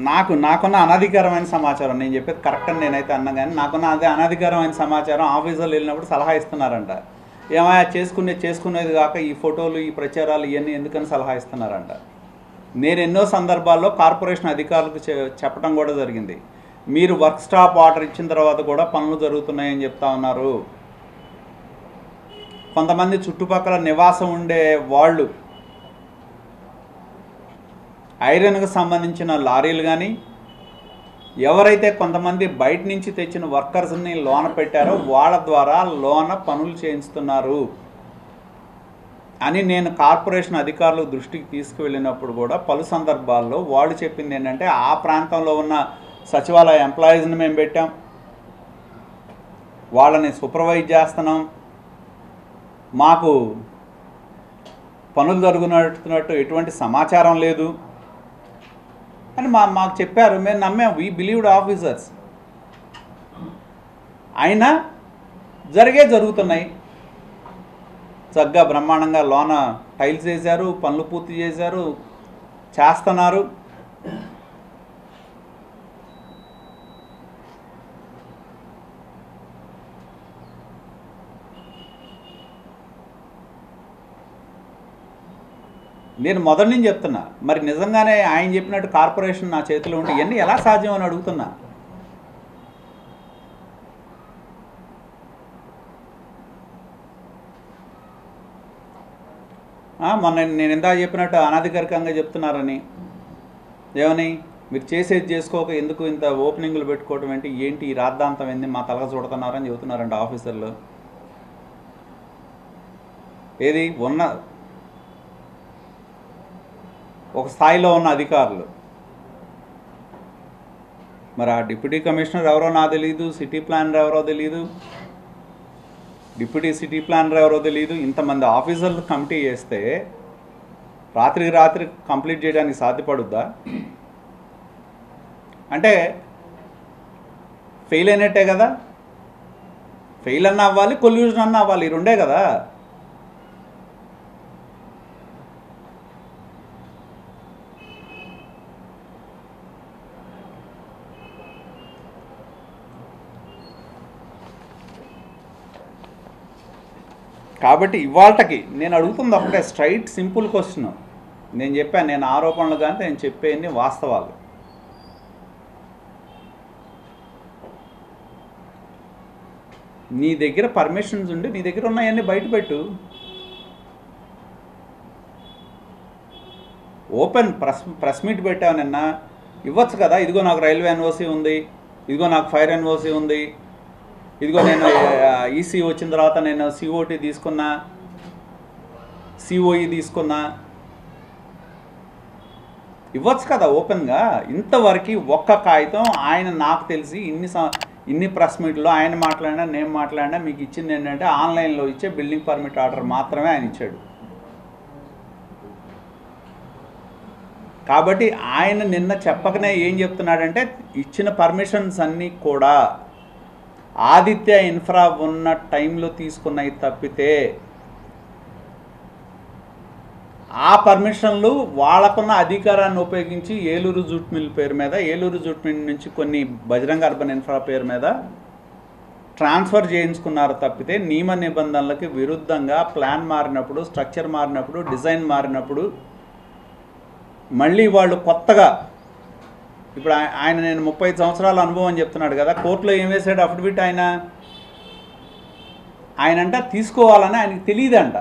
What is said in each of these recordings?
నాకున్న అనధికారమైన సమాచారం, నేను చెప్పేది కరెక్ట్ అని నేనైతే అన్నా, కానీ నాకున్న అదే అనధికారమైన సమాచారం ఆఫీసర్లు వెళ్ళినప్పుడు సలహా ఇస్తున్నారంట. ఏమైనా చేసుకునేది కాక ఈ ఫోటోలు ఈ ప్రచారాలు ఇవన్నీ ఎందుకని సలహా ఇస్తున్నారంట. నేను ఎన్నో సందర్భాల్లో కార్పొరేషన్ అధికారులకు చెప్పడం కూడా జరిగింది. మీరు వర్క్ స్టాప్ ఆర్డర్ ఇచ్చిన తర్వాత కూడా పనులు జరుగుతున్నాయని చెప్తా ఉన్నారు. కొంతమంది చుట్టుపక్కల నివాసం ఉండే వాళ్ళు ఐరన్కు సంబంధించిన లారీలు కానీ ఎవరైతే కొంతమంది బయట నుంచి తెచ్చిన వర్కర్స్ని లోన పెట్టారో వాళ్ళ ద్వారా లోన పనులు చేయిస్తున్నారు అని నేను కార్పొరేషన్ అధికారుల దృష్టికి తీసుకువెళ్ళినప్పుడు కూడా పలు సందర్భాల్లో వాళ్ళు చెప్పింది ఏంటంటే, ఆ ప్రాంతంలో ఉన్న సచివాలయ ఎంప్లాయీస్ని మేము పెట్టాం, వాళ్ళని సూపర్వైజ్ చేస్తున్నాం, మాకు పనులు జరుగుతున్నట్టు ఎటువంటి సమాచారం లేదు అని మాకు చెప్పారు. మేము నమ్మాం, వీ బిలీవ్డ్ ఆఫీసర్స్. అయినా జరుగుతున్నాయి. చక్కగా బ్రహ్మాండంగా లోన టైల్స్ వేశారు, పనులు పూర్తి చేశారు, చేస్తున్నారు. నేను మొదటి నుంచి చెప్తున్నా, మరి నిజంగానే ఆయన చెప్పినట్టు కార్పొరేషన్ నా చేతిలో ఉంటే ఇవన్నీ ఎలా సాధ్యం అని అడుగుతున్నా. మొన్న నేను ఇందాక చెప్పినట్టు అనధికారికంగా చెప్తున్నారని, ఏమని మీరు చేసేది చేసుకోక ఎందుకు ఇంత ఓపెనింగ్లు పెట్టుకోవటం ఏంటి ఈ రాద్ధాంతం ఏంది, మా తలగా చూడుతున్నారని చెబుతున్నారంట ఆఫీసర్లు. ఏది ఉన్న ఒక స్థాయిలో ఉన్న అధికారులు, మరి ఆ డిప్యూటీ కమిషనర్ ఎవరో నాకు తెలియదు, సిటీ ప్లానర్ ఎవరో తెలియదు, డిప్యూటీ సిటీ ప్లానర్ ఎవరో తెలియదు, ఇంతమంది ఆఫీసర్లు కమిటీ చేస్తే రాత్రి కంప్లీట్ చేయడానికి సాధ్యపడుద్దా? అంటే ఫెయిల్ అయినట్టే కదా. ఫెయిల్ అన్న అవ్వాలి, కొల్యూషన్ అన్న అవ్వాలి, ఈ రెండే కదా. కాబట్టి ఇవాళకి నేను అడుగుతుంది ఒకటే స్ట్రైట్ సింపుల్ క్వశ్చన్. నేను చెప్పాను, నేను ఆరోపణలు కానీ నేను చెప్పేది వాస్తవాలు. నీ దగ్గర పర్మిషన్స్ ఉండి నీ దగ్గర ఉన్నాయన్నీ బయటపెట్టు. ఓపెన్ ప్రెస్ మీట్ పెట్టావు నిన్న, ఇవ్వచ్చు కదా. ఇదిగో నాకు రైల్వే ఎన్ఓసి ఉంది, ఇదిగో నాకు ఫైర్ ఎన్ఓసి ఉంది, ఇదిగో నేను ఈసీ వచ్చిన తర్వాత నేను సిఓటి తీసుకున్నా, సిఓఈ తీసుకున్నా, ఇవ్వచ్చు కదా ఓపెన్గా. ఇంతవరకు ఒక్క కాగితం ఆయన నాకు తెలిసి ఇన్ని ప్రెస్ మీట్లో ఆయన మాట్లాడినా నేను మాట్లాడినా మీకు ఇచ్చింది ఏంటంటే ఆన్లైన్లో ఇచ్చే బిల్డింగ్ పర్మిట్ ఆర్డర్ మాత్రమే ఆయన ఇచ్చాడు. కాబట్టి ఆయన నిన్న చెప్పకనే ఏం చెప్తున్నాడంటే, ఇచ్చిన పర్మిషన్స్ అన్నీ కూడా ఆదిత్య ఇన్ఫ్రా ఉన్న టైంలో తీసుకున్నవి తప్పితే ఆ పర్మిషన్లు వాళ్ళకున్న అధికారాన్ని ఉపయోగించి ఏలూరు జూట్ మిల్ పేరు మీద, ఏలూరు జూట్ మిల్ నుంచి కొన్ని బజరంగ అర్బన్ ఇన్ఫ్రా పేరు మీద ట్రాన్స్ఫర్ చేయించుకున్నారు తప్పితే నియమ నిబంధనలకి విరుద్ధంగా ప్లాన్ మారినప్పుడు, స్ట్రక్చర్ మారినప్పుడు, డిజైన్ మారినప్పుడు మళ్ళీ వాళ్ళు కొత్తగా, ఇప్పుడు ఆయన నేను 35 సంవత్సరాల అనుభవం అని చెప్తున్నాడు కదా, కోర్టులో ఏం వేసాడు అఫిడవిట్ ఆయనంట తీసుకోవాలని ఆయనకి తెలియదంట.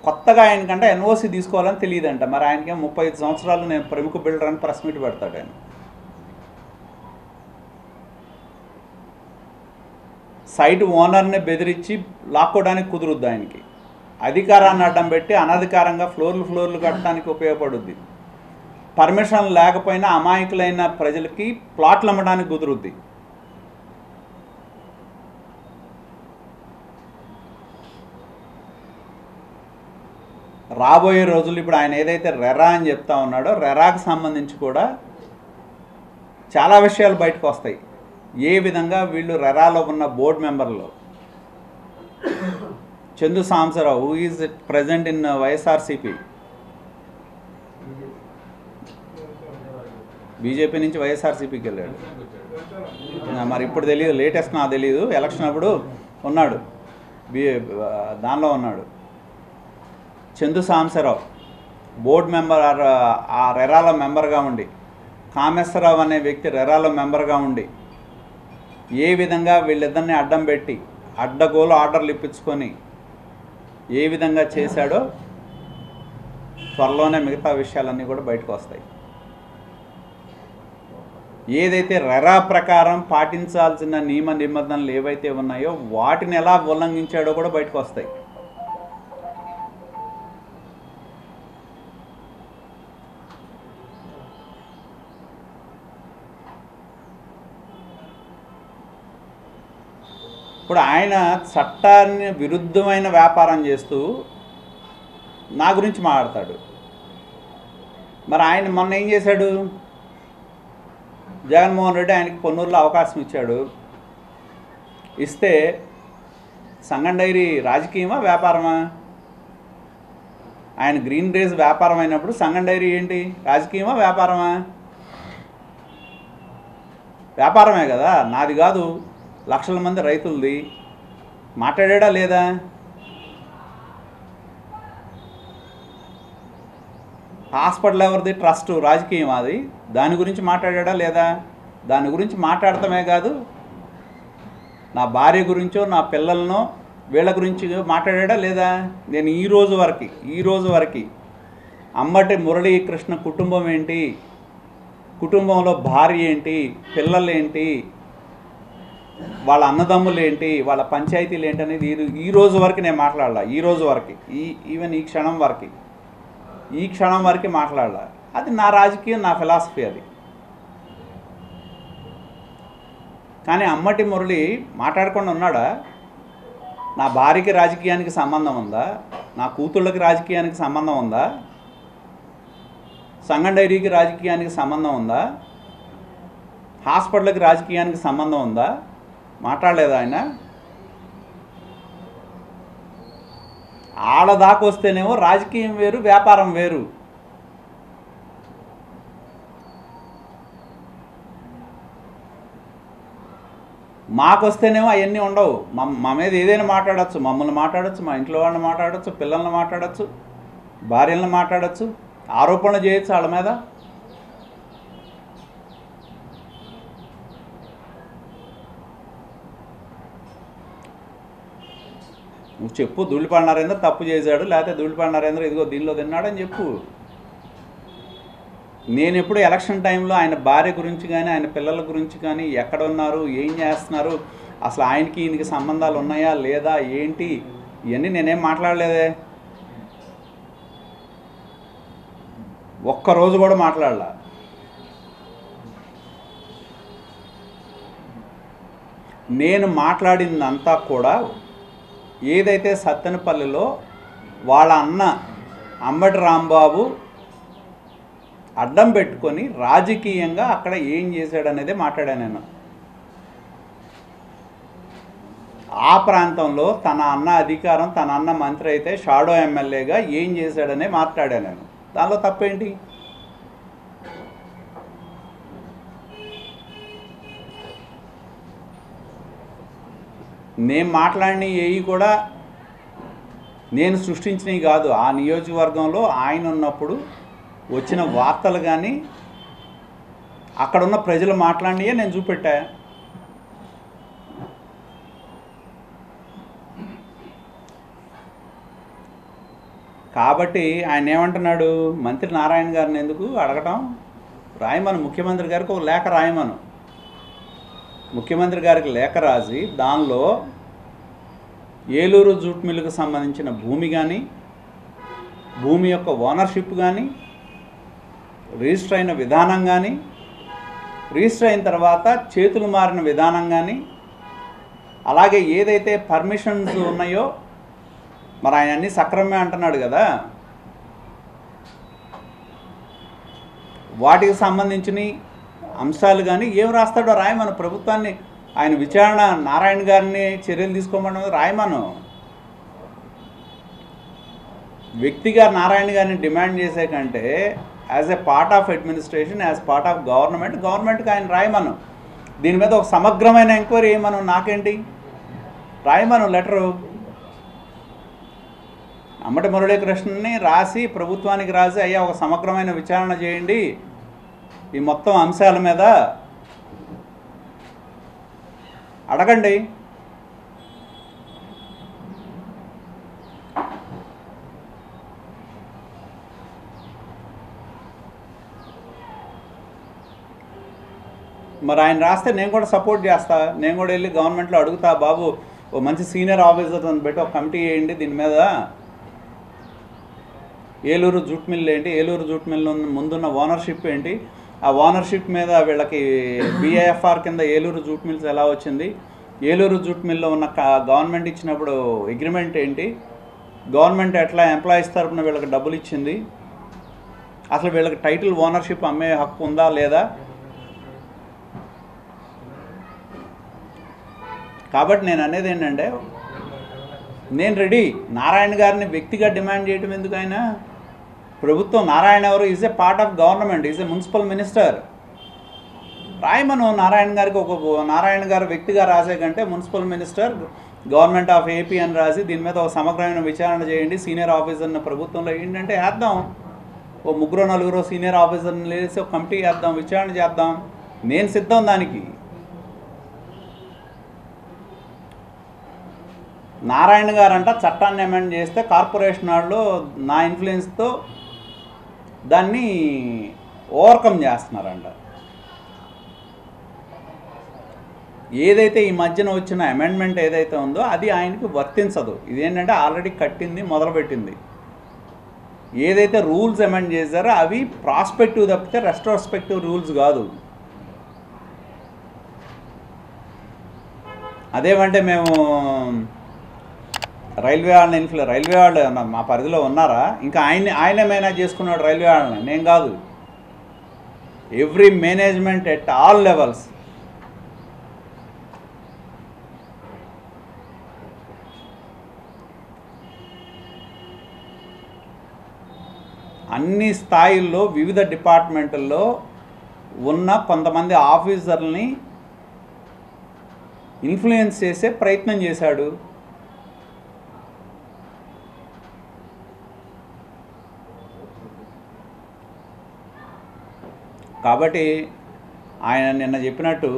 కొత్తగా ఆయనకంటే ఎన్ఓసి తీసుకోవాలని తెలియదంట. మరి ఆయనకి 35 సంవత్సరాలు నేను ప్రముఖ బిల్డర్ అని ప్రెస్ మీట్ పెడతాడు ఆయన. సైట్ ఓనర్ని బెదిరించి లాక్కోవడానికి కుదురుద్ది ఆయనకి. అధికారాన్ని అడ్డం పెట్టి అనధికారంగా ఫ్లోర్లు కట్టడానికి ఉపయోగపడుద్ది. పర్మిషన్ లేకపోయినా అమాయకులైన ప్రజలకి ప్లాట్లు అమ్మడానికి కుదురుద్ది. రాబోయే రోజులు ఇప్పుడు ఆయన ఏదైతే రెరా అని చెప్తా ఉన్నాడో, రెరాకు సంబంధించి కూడా చాలా విషయాలు బయటకు వస్తాయి. ఏ విధంగా వీళ్ళు రెరాలో ఉన్న బోర్డు మెంబర్లు Chandu Sambasivarao, who is present in YSRCP, BJP నుంచి వైఎస్ఆర్సీపీకి వెళ్ళాడు. మరి ఇప్పుడు తెలియదు, లేటెస్ట్ నాకు తెలియదు. ఎలక్షన్ అప్పుడు ఉన్నాడు, దానిలో ఉన్నాడు. చందు సాంబశివరావు బోర్డు మెంబర్, ఆ రెరాలో మెంబర్గా ఉండి, కామేశ్వరరావు అనే వ్యక్తి రెరాలో మెంబర్గా ఉండి ఏ విధంగా వీళ్ళిద్దరిని అడ్డం పెట్టి అడ్డగోలు ఆర్డర్లు ఇప్పించుకొని ఏ విధంగా చేశాడో త్వరలోనే మిగతా విషయాలన్నీ కూడా బయటకు వస్తాయి. ఏదైతే రెరా ప్రకారం పాటించాల్సిన నియమ నిబంధనలు ఏవైతే ఉన్నాయో వాటిని ఎలా ఉల్లంఘించాడో కూడా బయటకు వస్తాయి. ఇప్పుడు ఆయన చట్టాన్ని విరుద్ధమైన వ్యాపారం చేస్తూ నా గురించి మాట్లాడతాడు. మరి ఆయన మొన్న ఏం చేశాడు? జగన్మోహన్ రెడ్డి ఆయనకి పొన్నూరులో అవకాశం ఇచ్చాడు. ఇస్తే సంగం డైరీ రాజకీయమా వ్యాపారమా? ఆయన గ్రీన్ రేస్ వ్యాపారం అయినప్పుడు సంగం డైరీ ఏంటి, రాజకీయమా వ్యాపారమా? వ్యాపారమే కదా, నాది కాదు, లక్షల మంది రైతులది. మాట్లాడా లేదా? హాస్పిటల్ ఎవరిది, ట్రస్ట్, రాజకీయం అది, దాని గురించి మాట్లాడా లేదా? దాని గురించి మాట్లాడటమే కాదు, నా భార్య గురించో నా పిల్లలనో వీళ్ళ గురించి మాట్లాడా లేదా? నేను ఈ రోజు వరకు అంబటి మురళీకృష్ణ కుటుంబం ఏంటి, కుటుంబంలో భార్య ఏంటి, పిల్లలు ఏంటి, వాళ్ళ అన్నదమ్ములు ఏంటి, వాళ్ళ పంచాయతీలు ఏంటి అనేది ఈ రోజు వరకు నేను మాట్లాడాల. ఈ రోజు వరకు, ఈవెన్ ఈ క్షణం వరకు మాట్లాడాల. అది నా రాజకీయం, నా ఫిలాసఫీ అది. కానీ అమ్మటి మురళి మాట్లాడకుండా ఉన్నాడా? నా భార్యకి రాజకీయానికి సంబంధం ఉందా? నా కూతుళ్ళకి రాజకీయానికి సంబంధం ఉందా? సంగం డైరీకి రాజకీయానికి సంబంధం ఉందా? హాస్పిటల్కి రాజకీయానికి సంబంధం ఉందా? మాట్లాడలేదా ఆయన? ఆడదాకా వస్తేనేమో రాజకీయం వేరు, వ్యాపారం వేరు. మాకొస్తేనేమో అవన్నీ ఉండవు. మా మీద ఏదైనా మాట్లాడచ్చు, మమ్మల్ని మాట్లాడచ్చు, మా ఇంట్లో వాళ్ళని మాట్లాడచ్చు, పిల్లల్ని మాట్లాడచ్చు, భార్యలను మాట్లాడచ్చు, ఆరోపణలు చేయొచ్చు వాళ్ళ మీద. నువ్వు చెప్పు, ధూళిపాల నరేంద్ర తప్పు చేశాడు, లేకపోతే ధూళిపాల నరేంద్ర ఇదిగో దీనిలో తిన్నాడని చెప్పు. నేను ఎప్పుడు ఎలక్షన్ టైంలో ఆయన భార్య గురించి కానీ ఆయన పిల్లల గురించి కానీ ఎక్కడ ఉన్నారు, ఏం చేస్తున్నారు, అసలు ఆయనకి ఈయనకి సంబంధాలు ఉన్నాయా లేదా ఏంటి, ఇవన్నీ నేనేం మాట్లాడలేదే. ఒక్కరోజు కూడా మాట్లాడలా. నేను మాట్లాడిందంతా కూడా ఏదైతే సత్తెనపల్లిలో వాళ్ళ అన్న అంబటి రాంబాబు అడ్డం పెట్టుకొని రాజకీయంగా అక్కడ ఏం చేశాడనేదే మాట్లాడాను నేను. ఆ ప్రాంతంలో తన అన్న అధికారం, తన అన్న మంత్రి అయితే షాడో ఎమ్మెల్యేగా ఏం చేశాడనే మాట్లాడాను నేను. దానిలో తప్పేంటి? నేను మాట్లాడిన ఏవి కూడా నేను సృష్టించినవి కాదు. ఆ నియోజకవర్గంలో ఆయన ఉన్నప్పుడు వచ్చిన వార్తలు కానీ అక్కడున్న ప్రజలు మాట్లాడినయే నేను చూపెట్టా. కాబట్టి ఆయన ఏమంటున్నాడు, మంత్రి నారాయణ గారిని ఎందుకు అడగటం, రాయమను, ముఖ్యమంత్రి గారికి ఒక లేఖ రాయమను. ముఖ్యమంత్రి గారికి లేఖ రాసి దానిలో ఏలూరు జూట్ మిల్లుకు సంబంధించిన భూమి కానీ, భూమి యొక్క ఓనర్షిప్ కానీ, రిజిస్టర్ అయిన విధానం కానీ, రిజిస్టర్ అయిన తర్వాత చేతులు మారిన విధానం కానీ, అలాగే ఏదైతే పర్మిషన్స్ ఉన్నాయో, మరి ఆయన అన్నీ సక్రమే అంటున్నాడు కదా, వాటికి సంబంధించిన అంశాలు కానీ ఏం రాస్తాడో రాయమను. ప్రభుత్వాన్ని ఆయన విచారణ, నారాయణ గారిని చర్యలు తీసుకోమని రాయమను. వ్యక్తిగా నారాయణ గారిని డిమాండ్ చేసే కంటే as a part of administration, as part of గవర్నమెంట్కి ఆయన రాయమను. దీని మీద ఒక సమగ్రమైన ఎంక్వైరీ ఏమను, నాకేంటి, రాయమను లెటరు. అమ్మటి మురళీకృష్ణని రాసి ప్రభుత్వానికి రాసి, అయ్యా ఒక సమగ్రమైన విచారణ చేయండి ఈ మొత్తం అంశాల మీద అడగండి. మరి ఆయన రాస్తే నేను కూడా సపోర్ట్ చేస్తా, నేను కూడా వెళ్ళి గవర్నమెంట్లో అడుగుతా, బాబు ఓ మంచి సీనియర్ ఆఫీసర్ని పెట్టి ఒక కమిటీ వేయండి దీని మీద. ఏలూరు జూట్ మిల్ ఏంటి, ఏలూరు జూట్ మిల్ ముందున్న ఓనర్షిప్ ఏంటి, ఆ ఓనర్షిప్ మీద వీళ్ళకి BIFR కింద ఏలూరు జూట్ మిల్స్ ఎలా వచ్చింది, ఏలూరు జూట్ మిల్లో ఉన్న గవర్నమెంట్ ఇచ్చినప్పుడు అగ్రిమెంట్ ఏంటి, గవర్నమెంట్ ఎట్లా ఎంప్లాయీస్ తరపున వీళ్ళకి డబ్బులు ఇచ్చింది, అసలు వీళ్ళకి టైటిల్ ఓనర్షిప్ అమ్మే హక్కు ఉందా లేదా. కాబట్టి నేను అనేది ఏంటంటే, నేను రెడీ. నారాయణ గారిని వ్యక్తిగా డిమాండ్ చేయటం ఎందుకు, ఆయన ప్రభుత్వం. నారాయణ ఎవరు, is a part of government, is a municipal minister. రాయమను నారాయణ గారికి, నారాయణ గారు వ్యక్తిగా రాసే కంటే municipal minister government of AP అని రాసి దీని మీద ఒక సమగ్రమైన విచారణ చేయండి, సీనియర్ ఆఫీసర్ని ప్రభుత్వంలో ఏంటంటే వేద్దాం. ఓ 3-4 సీనియర్ ఆఫీసర్ని లేసి ఒక కమిటీ వేద్దాం, విచారణ చేద్దాం. నేను సిద్ధం దానికి. నారాయణ గారు అంట చట్టాన్ని అమెండ్ చేస్తే కార్పొరేషన్ వాళ్ళు నా ఇన్ఫ్లుయెన్స్తో దాన్ని ఓవర్కమ్ చేస్తున్నారంట. ఏదైతే ఈ మధ్యన వచ్చిన అమెండ్మెంట్ ఏదైతే ఉందో అది ఆయనకి వర్తించదు. ఇదేంటంటే ఆల్రెడీ కట్టింది, మొదలుపెట్టింది. ఏదైతే రూల్స్ అమెండ్ చేశారో అవి ప్రాస్పెక్టివ్ తప్పితే రెస్ట్రోస్పెక్టివ్ రూల్స్ కాదు. అదేమంటే మేము రైల్వే వాళ్ళు మా పరిధిలో ఉన్నారా, ఇంకా ఆయనే మేనేజ్ చేసుకున్నాడు రైల్వే వాళ్ళని, నేను కాదు. Every management at all levels. అన్ని స్థాయిల్లో వివిధ డిపార్ట్మెంట్ల్లో ఉన్న కొంతమంది ఆఫీసర్లని ఇన్ఫ్లుయెన్స్ చేసే ప్రయత్నం చేశాడు. కాబట్టి ఆయన నిన్న చెప్పినట్టు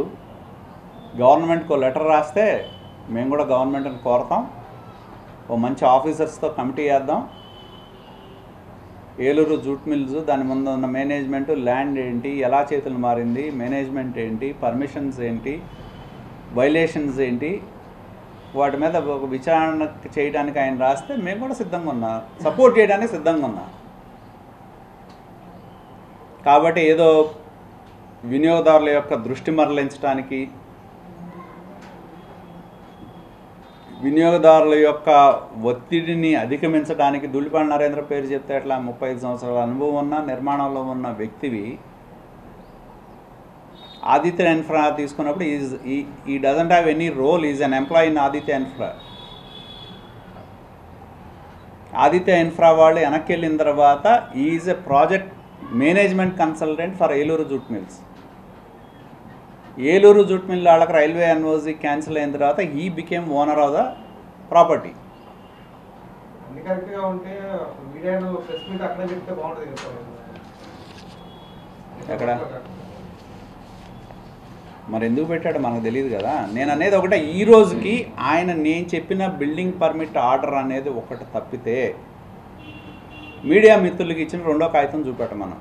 గవర్నమెంట్కి లెటర్ రాస్తే మేము కూడా గవర్నమెంట్ని కోరతాం, ఓ మంచి ఆఫీసర్స్తో కమిటీ వేద్దాం. ఏలూరు జూట్ మిల్స్, దాని ముందు ఉన్న మేనేజ్మెంట్, ల్యాండ్ ఏంటి, ఎలా చేతులు మారింది, మేనేజ్మెంట్ ఏంటి, పర్మిషన్స్ ఏంటి, వైలేషన్స్ ఏంటి, వాటి మీద ఒక విచారణ చేయడానికి ఆయన రాస్తే మేము కూడా సిద్ధంగా ఉన్నా, సపోర్ట్ చేయడానికి సిద్ధంగా ఉన్నా. కాబట్టి ఏదో వినియోగదారుల యొక్క దృష్టి మరలించడానికి, వినియోగదారుల యొక్క ఒత్తిడిని అధిగమించడానికి ధూళిపాండి నరేంద్ర పేరు చెప్తే ఎట్లా, 35 సంవత్సరాల అనుభవం ఉన్న నిర్మాణంలో ఉన్న వ్యక్తివి ఆదిత్య ఇన్ఫ్రా తీసుకున్నప్పుడు he doesn't have any role, is an employee in Aditya Infra. Aditya Infra వాళ్ళు వెనక్కి వెళ్ళిన తర్వాత is a project management consultant for Eluru jute mills. Eluru jute mill వాళ్ళకి రైల్వే ఎన్ఓసి క్యాన్సిల్ అయిన తర్వాత he became owner of the property. ఎక్కడ మరి ఎందుకు పెట్టాడో మనకు తెలియదు కదా. నేను అనేది ఒకటే, ఈ రోజుకి నేను చెప్పిన బిల్డింగ్ పర్మిట్ ఆర్డర్ అనేది ఒకటి తప్పితే మీడియా మిత్రులకి ఇచ్చిన 2వ కాగితం చూపెట్టమనం.